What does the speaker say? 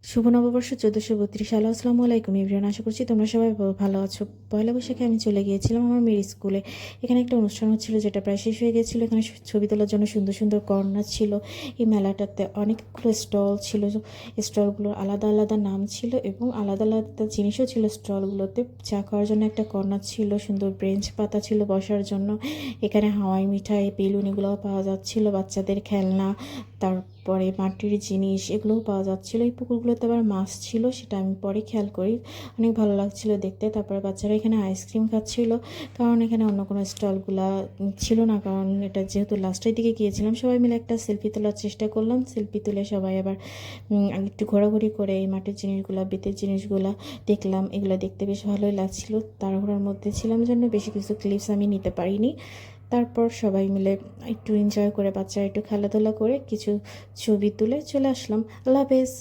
শুভ নববর্ষ 1432 সাল। আসসালামু আলাইকুম এভরিওয়ান, আশা করছি তোমরা সবাই ভালো আছো। পয়লা বৈশাখে আমি চলে গিয়েছিলাম আমার মেয়ের স্কুলে। এখানে একটা অনুষ্ঠান হচ্ছিল যেটা প্রায় শেষ হয়ে গেছিলো। এখানে ছবি তোলার জন্য সুন্দর সুন্দর কর্নার ছিল। এই মেলাটাতে অনেকগুলো স্টল ছিল, স্টলগুলোর আলাদা আলাদা নাম ছিল এবং আলাদা আলাদা জিনিসও ছিল স্টলগুলোতে। চা খাওয়ার জন্য একটা কর্নার ছিল, সুন্দর বেঞ্চ পাতা ছিল বসার জন্য। এখানে হাওয়াই মিঠাই, বেলুন এগুলোও পাওয়া যাচ্ছিল, বাচ্চাদের খেলনা, তারপরে মাটির জিনিস এগুলোও পাওয়া যাচ্ছিলো। এই পুকুরগুলোতে আবার মাছ ছিল, সেটা আমি পরে খেয়াল করি। অনেক ভালো লাগছিল দেখতে। তারপরে বাচ্চারা এখানে আইসক্রিম খাচ্ছিল, কারণ এখানে অন্য কোনো স্টলগুলা ছিল না, কারণ এটা যেহেতু লাস্টের দিকে গিয়েছিলাম। সবাই মিলে একটা সেলফি তোলার চেষ্টা করলাম। সেলফি তুলে সবাই আবার একটু ঘোরাঘুরি করে এই মাটির জিনিসগুলা, বেতের জিনিসগুলা দেখলাম। এগুলো দেখতে বেশ ভালোই লাগছিল। তাড়াহুড়োর মধ্যে ছিলাম জন্য বেশি কিছু ক্লিপস আমি নিতে পারিনি। তারপর সবাই মিলে একটু এনজয় করে, বাচ্চারা একটু খেলাধুলা করে কিছু ছবি তুলে চলে আসলাম। আল্লাহ হাফেজ।